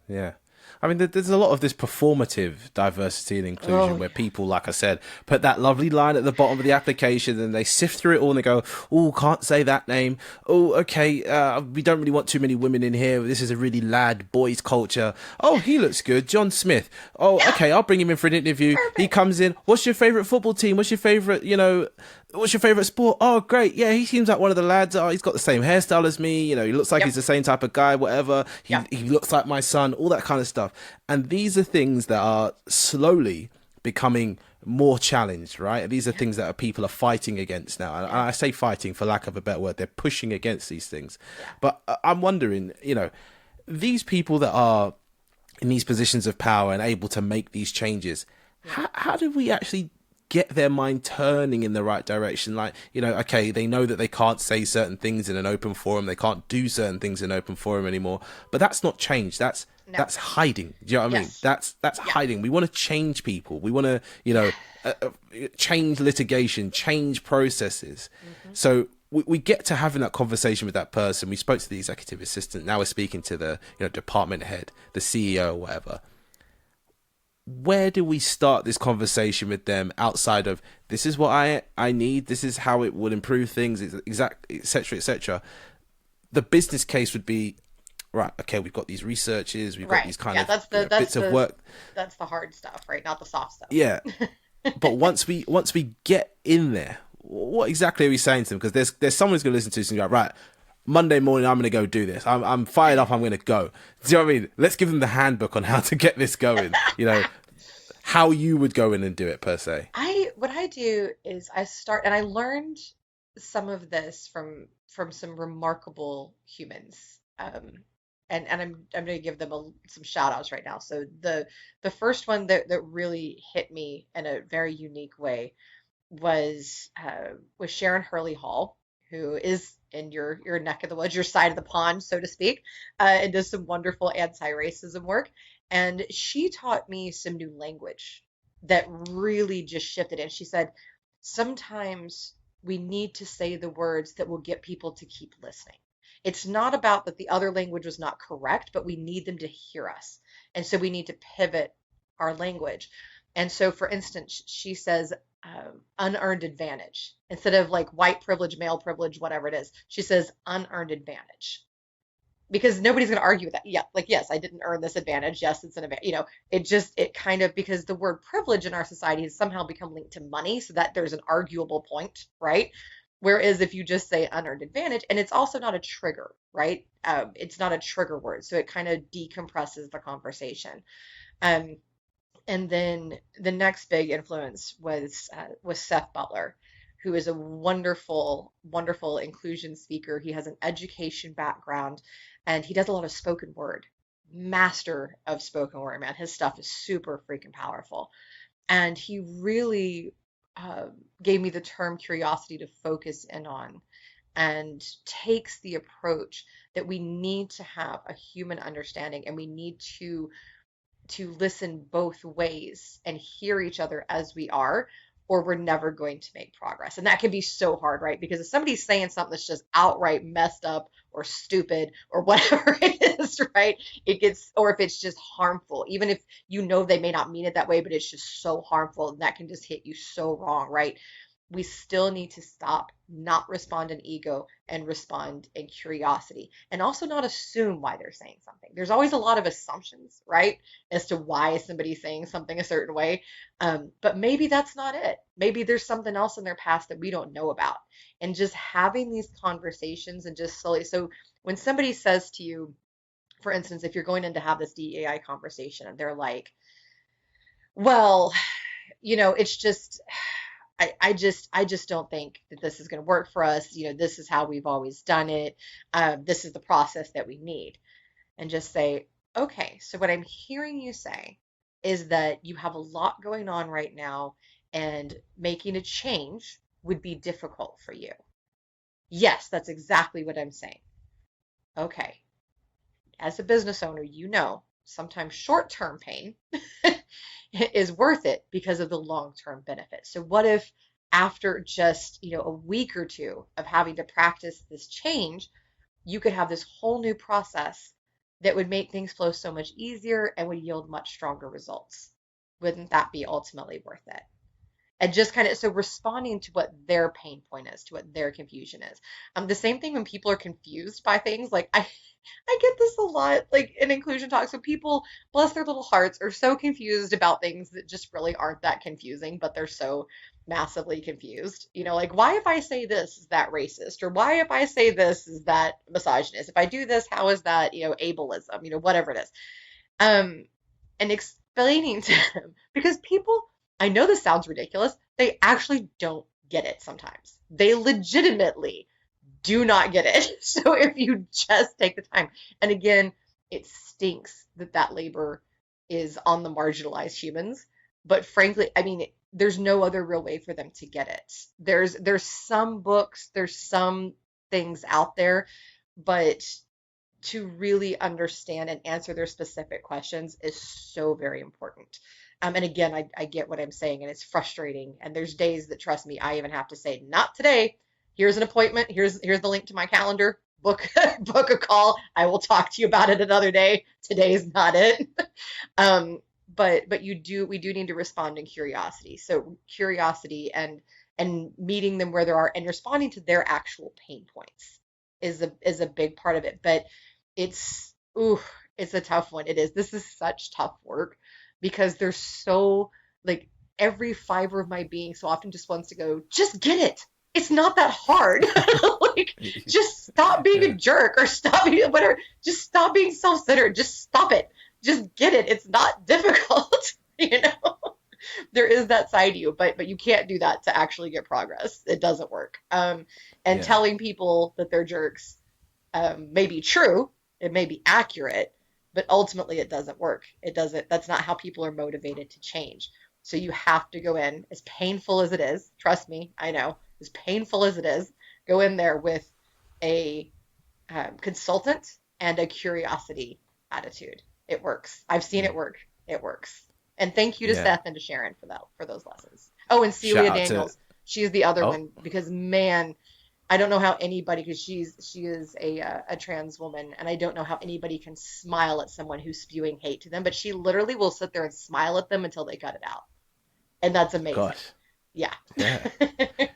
Yeah. I mean, there's a lot of this performative diversity and inclusion where people, like I said, put that lovely line at the bottom of the application and they sift through it all and they go, oh, can't say that name. Oh, okay, we don't really want too many women in here. This is a really lad boys culture. Oh, he looks good. John Smith. Oh, okay, I'll bring him in for an interview. Perfect. He comes in. What's your favorite football team? What's your favorite, what's your favorite sport? Oh, great. Yeah, he seems like one of the lads. Oh, he's got the same hairstyle as me. He looks like he's the same type of guy, whatever. He looks like my son, all that kind of stuff. And these are things that are slowly becoming more challenged, right? These are things that people are fighting against now. And I say fighting for lack of a better word. They're pushing against these things. But I'm wondering, these people that are in these positions of power and able to make these changes, how do we actually get their mind turning in the right direction? Like, okay, they know that they can't say certain things in an open forum. They can't do certain things in an open forum anymore. But that's not change. That's hiding. Do you know what I mean? That's hiding. We want to change people. We want to, change litigation, change processes. Mm-hmm. So we get to having that conversation with that person. We spoke to the executive assistant. Now we're speaking to the department head, the CEO or whatever. Where do we start this conversation with them outside of this is what I need, this is how it would improve things, exactly, etc., etc. The business case would be, right, okay, we've got these researches, we've got these kind of bits of work. That's the hard stuff, right? Not the soft stuff. Yeah. But once we get in there, what exactly are we saying to them? Because there's someone who's going to listen to this and go, right, Monday morning, I'm going to go do this. I'm fired up. I'm going to go. Do you know what I mean? Let's give them the handbook on how to get this going. How you would go in and do it per se. What I do is I start, and I learned some of this from some remarkable humans. And I'm going to give them some shout outs right now. So the first one that really hit me in a very unique way was Sharon Hurley Hall, who is in your neck of the woods, your side of the pond, so to speak, and does some wonderful anti-racism work. And she taught me some new language that really just shifted. And she said, sometimes we need to say the words that will get people to keep listening. It's not about that the other language was not correct, but we need them to hear us. And so we need to pivot our language. And so, for instance, she says, unearned advantage instead of like white privilege, male privilege, whatever it is. She says unearned advantage because nobody's going to argue with that. Yeah, like, yes, I didn't earn this advantage. Yes, it's an advantage. It kind of, because the word privilege in our society has somehow become linked to money, so that there's an arguable point, right? Whereas if you just say unearned advantage, and it's also not a trigger, right? It's not a trigger word, so it kind of decompresses the conversation. And then the next big influence was Seth Butler, who is a wonderful, wonderful inclusion speaker. He has an education background, and he does a lot of spoken word. Master of spoken word, man. His stuff is super freaking powerful. And he really uh, gave me the term curiosity to focus in on, and takes the approach that we need to have a human understanding, and we need to listen both ways and hear each other as we are, or we're never going to make progress. And that can be so hard, right? Because if somebody's saying something that's just outright messed up or stupid or whatever it is, right? It gets, or if it's just harmful, even if you know they may not mean it that way, but it's just so harmful, and that can just hit you so wrong, right? We still need to stop, not respond in ego, and respond in curiosity, and also not assume why they're saying something. There's always a lot of assumptions, right, as to why somebody's saying something a certain way. But maybe that's not it. Maybe there's something else in their past that we don't know about. And just having these conversations and just slowly. So when somebody says to you, for instance, if you're going in to have this DEI conversation and they're like, well, it's just I just don't think that this is going to work for us. This is how we've always done it. This is the process that we need. And just say, okay, so what I'm hearing you say is that you have a lot going on right now, and making a change would be difficult for you. Yes, that's exactly what I'm saying. Okay, as a business owner, sometimes short-term pain is worth it because of the long-term benefit. So what if after just, a week or two of having to practice this change, you could have this whole new process that would make things flow so much easier and would yield much stronger results? Wouldn't that be ultimately worth it? And just kind of so responding to what their pain point is, to what their confusion is. The same thing when people are confused by things. Like I get this a lot, like in inclusion talks, when people, bless their little hearts, are so confused about things that just really aren't that confusing, but they're so massively confused. Like, why if I say this is that racist, or why if I say this is that misogynist? If I do this, how is that ableism? Whatever it is. And explaining to them, because people, I know this sounds ridiculous, they actually don't get it sometimes. They legitimately do not get it. So if you just take the time, and again, it stinks that labor is on the marginalized humans, but frankly, I mean, there's no other real way for them to get it. There's some books, there's some things out there, but to really understand and answer their specific questions is so very important. And again, I get what I'm saying, and it's frustrating. And there's days that, trust me, I even have to say, not today. Here's an appointment. Here's the link to my calendar. Book a call. I will talk to you about it another day. Today's not it. But we do need to respond in curiosity. So curiosity and meeting them where they are and responding to their actual pain points is a big part of it. But it's a tough one. It is. This is such tough work, because there's so, like, every fiber of my being so often just wants to go, just get it. It's not that hard. Like, just stop being a jerk, or stop being whatever. Just stop being self-centered. Just stop it. Just get it. It's not difficult. There is that side of you, but you can't do that to actually get progress. It doesn't work. Telling people that they're jerks may be true. It may be accurate, but ultimately it doesn't work. It doesn't. That's not how people are motivated to change. So you have to go in, as painful as it is. Trust me, I know. As painful as it is, go in there with a consultant and a curiosity attitude. It works. I've seen it work. It works. And thank you to Seth and to Sharon for those lessons. Oh, and Celia Daniels. She's the other one, because, man, I don't know how anybody, because she is a trans woman, and I don't know how anybody can smile at someone who's spewing hate to them, but she literally will sit there and smile at them until they cut it out. And that's amazing. Gosh. Yeah.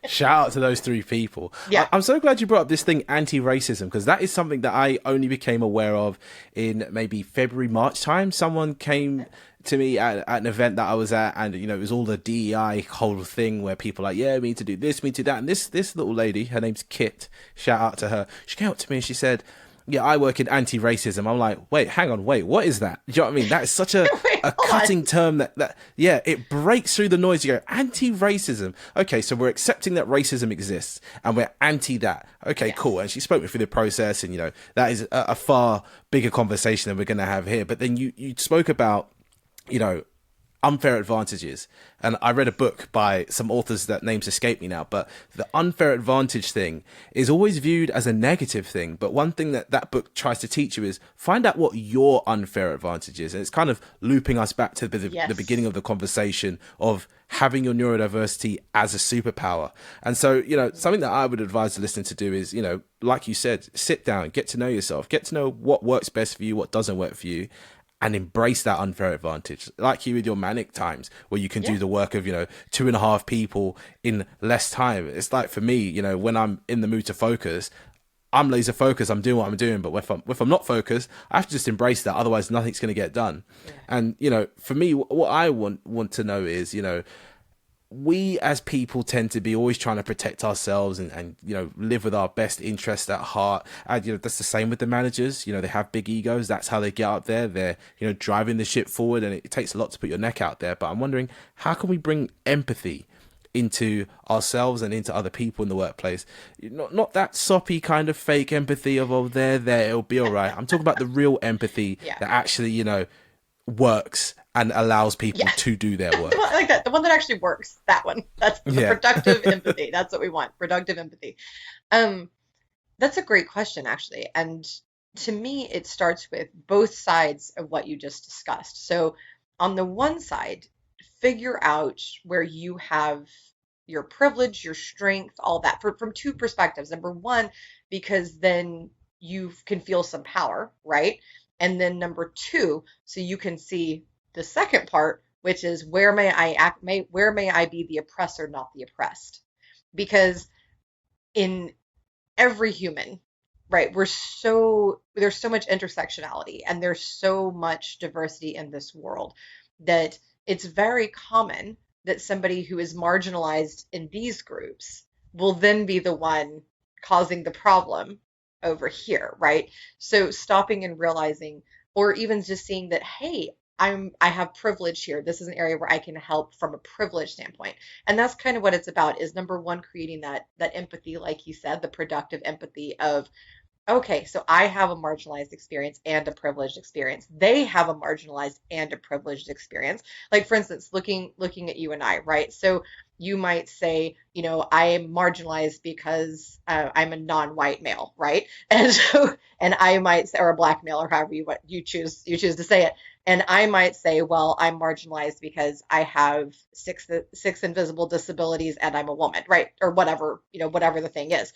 Shout out to those three people. Yeah. I'm so glad you brought up this thing, anti-racism, because that is something that I only became aware of in maybe February, March time. Someone came to me at an event that I was at, and it was all the DEI whole thing where people are like, yeah, we need to do this, we need to do that. And this little lady, her name's Kit, shout out to her, she came up to me and she said, yeah, I work in anti-racism. I'm like, wait, hang on, wait, what is that? Do you know what I mean? That is such a, Wait, a hold on. cutting term that, yeah, it breaks through the noise. You go, anti-racism. Okay, so we're accepting that racism exists and we're anti that. Okay, cool. Yes. And she spoke me through the process, and, that is a far bigger conversation than we're going to have here. But then you spoke about, you know, unfair advantages, and I read a book by some authors that names escape me now, but the unfair advantage thing is always viewed as a negative thing. But one thing that book tries to teach you is find out what your unfair advantage is, and it's kind of looping us back to the beginning Yes. of the conversation of having your neurodiversity as a superpower. And so, something that I would advise the listener to do is, like you said, sit down, get to know yourself, get to know what works best for you, what doesn't work for you, and embrace that unfair advantage, like you with your manic times, where you can Yeah. do the work of 2.5 people in less time. It's like, for me, when I'm in the mood to focus, I'm laser focused, I'm doing what I'm doing. But if I'm not focused, I have to just embrace that, otherwise nothing's going to get done. Yeah. And for me, what I want to know is, we as people tend to be always trying to protect ourselves and live with our best interests at heart. And that's the same with the managers. They have big egos. That's how they get up there. They're driving the ship forward, and it takes a lot to put your neck out there. But I'm wondering, how can we bring empathy into ourselves and into other people in the workplace? Not that soppy kind of fake empathy of, oh, they're there, it'll be all right. I'm talking about the real empathy Yeah. that actually works and allows people Yeah. to do their work. I like that. The one that actually works. That one. That's the Yeah. productive empathy. That's what we want. Productive empathy. Um, that's a great question, actually. And to me, it starts with both sides of what you just discussed. So, on the one side, figure out where you have your privilege, your strength, all that from two perspectives. Number one, because then you can feel some power, right? And then number two, so you can see the second part, which is where may I be the oppressor, not the oppressed? Because in every human, right, there's so much intersectionality and there's so much diversity in this world that it's very common that somebody who is marginalized in these groups will then be the one causing the problem over here, right? So stopping and realizing, or even just seeing that, hey, I have privilege here. This is an area where I can help from a privilege standpoint. And that's kind of what it's about, is number one, creating that empathy, like you said, the productive empathy of, okay, so I have a marginalized experience and a privileged experience. They have a marginalized and a privileged experience. Like, for instance, looking at you and I, right? So you might say, I am marginalized because I'm a non-white male, right? And so, and I might say, or a black male, or however you choose to say it. And I might say, well, I'm marginalized because I have six invisible disabilities and I'm a woman, right? Or whatever, whatever the thing is.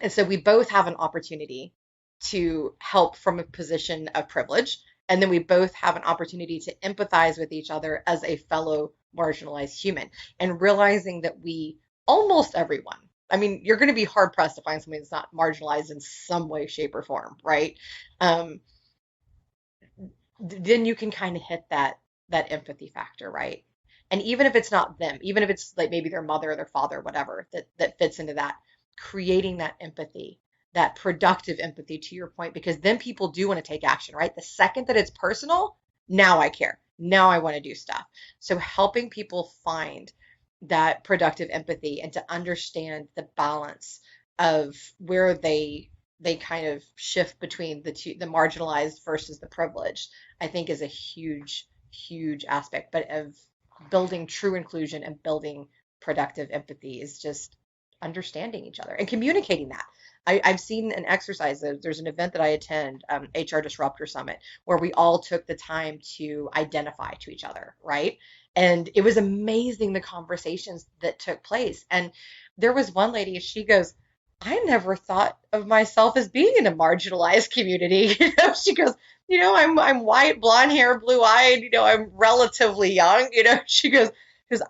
And so we both have an opportunity to help from a position of privilege. And then we both have an opportunity to empathize with each other as a fellow marginalized human, and realizing that almost everyone, I mean, you're going to be hard pressed to find somebody that's not marginalized in some way, shape, or form, right? Um, then you can kind of hit that empathy factor, right? And even if it's not them, even if it's like maybe their mother or their father, whatever, that fits into that, creating that empathy, that productive empathy, to your point, because then people do want to take action, right? The second that it's personal, now I care. Now I want to do stuff. So helping people find that productive empathy and to understand the balance of where they kind of shift between the two, the marginalized versus the privileged, I think is a huge aspect. But of building true inclusion and building productive empathy is just understanding each other and communicating that. I've seen an exercise. There's an event that I attend, HR Disruptor Summit, where we all took the time to identify to each other, right? And it was amazing, the conversations that took place. And there was one lady, she goes, I never thought of myself as being in a marginalized community. She goes, I'm white, blonde hair, blue eyed, I'm relatively young, because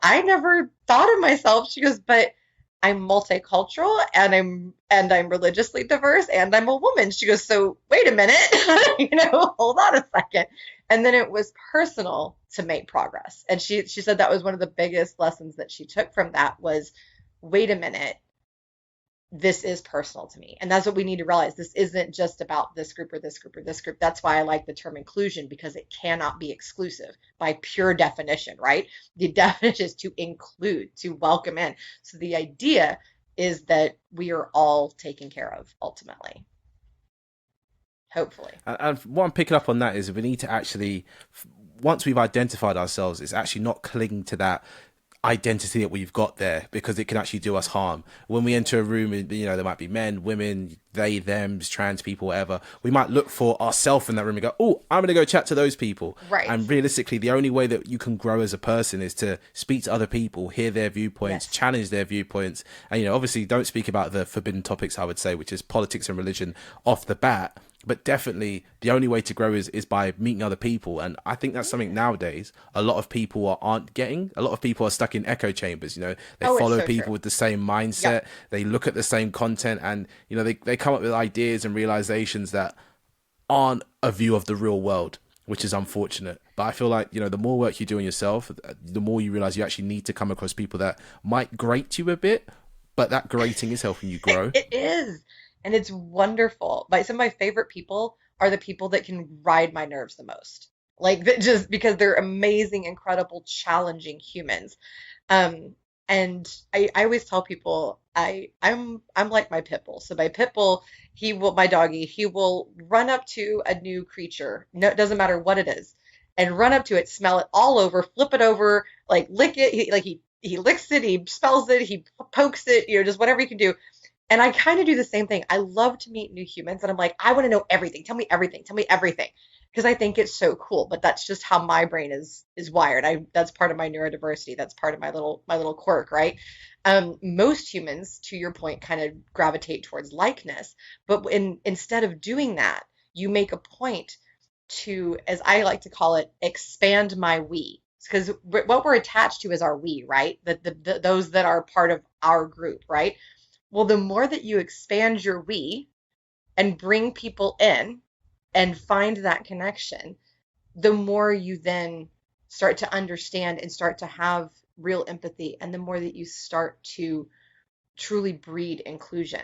I never thought of myself. She goes, but I'm multicultural and I'm religiously diverse and I'm a woman. She goes, so wait a minute, hold on a second. And then it was personal to make progress. And she said that was one of the biggest lessons that she took from that was, wait a minute, this is personal to me. And that's what we need to realize. This isn't just about this group or this group or this group. That's why I like the term inclusion, because it cannot be exclusive by pure definition, right? The definition is to include, to welcome in. So the idea is that we are all taken care of ultimately, hopefully. And what I'm picking up on that is we need to actually, once we've identified ourselves, it's actually not clinging to that identity that we've got there, because it can actually do us harm. When we enter a room, you know, there might be men, women, they, them, trans people, whatever. We might look for ourselves in that room and go, oh, I'm going to go chat to those people. Right. And realistically, the only way that you can grow as a person is to speak to other people, hear their viewpoints, Yes. challenge their viewpoints. And, you know, obviously don't speak about the forbidden topics, I would say, which is politics and religion off the bat. But definitely the only way to grow is by meeting other people. And I think that's something nowadays a lot of people aren't getting. A lot of people are stuck in echo chambers. You know, they follow so people true. with the same mindset. Yep. They look at the same content, and, you know, they come up with ideas and realizations that aren't a view of the real world, which is unfortunate. But I feel like, you know, the more work you do on yourself, the more you realize you actually need to come across people that might grate you a bit, but that grating is helping you grow. It is. And it's wonderful. Some of my favorite people are the people that can ride my nerves the most. Like that, just because they're amazing, incredible, challenging humans. And I always tell people I'm like my pit bull. So my pit bull, my doggy, he will run up to a new creature. No, it doesn't matter what it is, and run up to it, smell it all over, flip it over, like lick it. He licks it, he smells it, he pokes it, you know, just whatever he can do. And I kind of do the same thing. I love to meet new humans, and I'm like, I want to know everything. Tell me everything. Tell me everything. Because I think it's so cool. But that's just how my brain is wired. That's part of my neurodiversity. That's part of my little quirk, right? Most humans, to your point, kind of gravitate towards likeness. But instead of doing that, you make a point to, as I like to call it, expand my we. Because what we're attached to is our we, right? Those that are part of our group, right? Well, the more that you expand your we and bring people in and find that connection, the more you then start to understand and start to have real empathy, and the more that you start to truly breed inclusion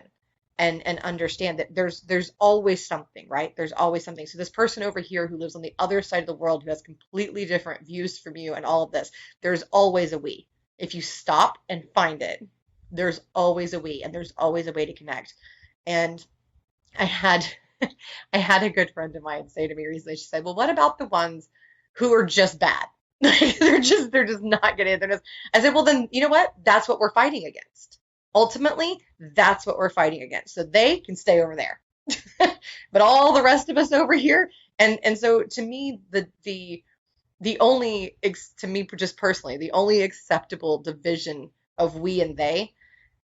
and understand that there's always something, right? There's always something. So this person over here who lives on the other side of the world, who has completely different views from you and all of this, there's always a we. If you stop and find it, there's always a we, and there's always a way to connect. And I had I had a good friend of mine say to me recently, she said, well, what about the ones who are just bad? They're just not good. I said, well, then you know what? That's what we're fighting against. Ultimately, that's what we're fighting against. So they can stay over there. But all the rest of us over here, and so to me, the only, to me just personally, the only acceptable division of we and they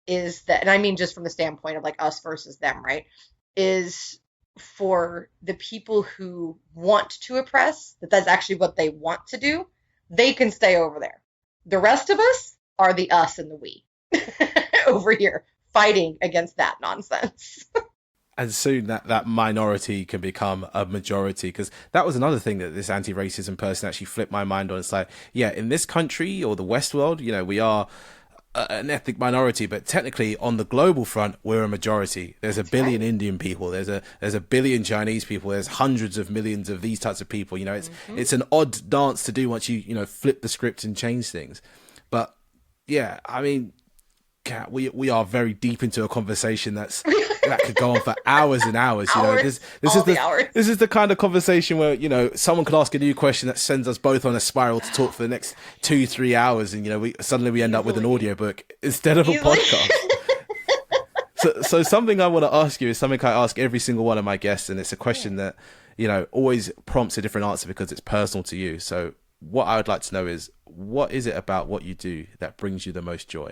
is that, and I mean just from the standpoint of like us versus them, right? Is for the people who want to oppress, that's actually what they want to do, they can stay over there. The rest of us are the us and the we over here fighting against that nonsense. And soon that minority can become a majority, because that was another thing that this anti-racism person actually flipped my mind on. It's like, yeah, in this country or the West world, you know, we are an ethnic minority, but technically on the global front, we're a majority. There's a billion Indian people. There's a billion Chinese people. There's hundreds of millions of these types of people. You know, it's an odd dance to do once you know, flip the script and change things. But yeah, I mean, Kat, we are very deep into a conversation that could go on for hours and hours. You know, this is the kind of conversation where, you know, someone could ask a new question that sends us both on a spiral to talk for the next 2-3 hours, and you know, we suddenly end up with an audiobook instead of a podcast. So something I want to ask you is something I ask every single one of my guests, and it's a question that, you know, always prompts a different answer because it's personal to you. So what I would like to know is, what is it about what you do that brings you the most joy?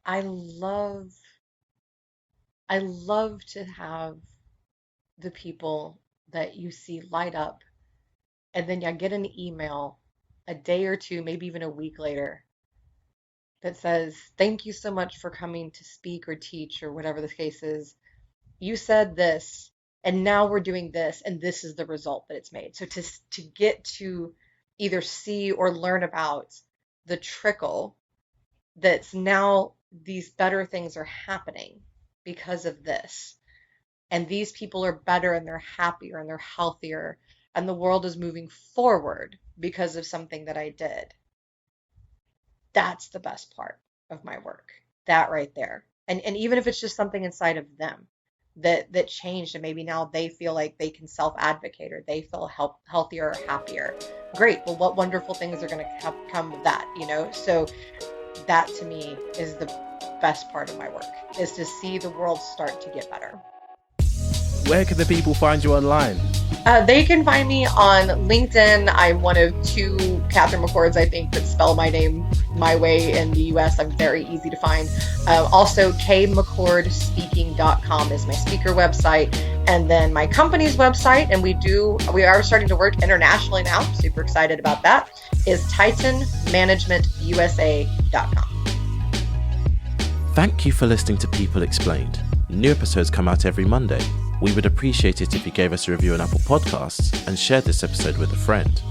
I love I love to have the people that you see light up, and then you get an email a day or two, maybe even a week later, that says, thank you so much for coming to speak or teach or whatever the case is. You said this, and now we're doing this, and this is the result that it's made. So to get to either see or learn about the trickle that's now these better things are happening because of this. And these people are better and they're happier and they're healthier. And the world is moving forward because of something that I did. That's the best part of my work. That right there. And even if it's just something inside of them that changed and maybe now they feel like they can self-advocate or they feel healthier or happier. Great. Well, what wonderful things are going to come of that, you know? So that to me is the best part of my work, is to see the world start to get better. Where can the people find you online? They can find me on LinkedIn. I'm one of 2 Katherine McCords, I think, that spell my name my way in the US. I'm very easy to find. Also, kmccordspeaking.com is my speaker website. And then my company's website, and we are starting to work internationally now, super excited about that, is titanmanagementusa.com. Thank you for listening to People Explained. New episodes come out every Monday. We would appreciate it if you gave us a review on Apple Podcasts and shared this episode with a friend.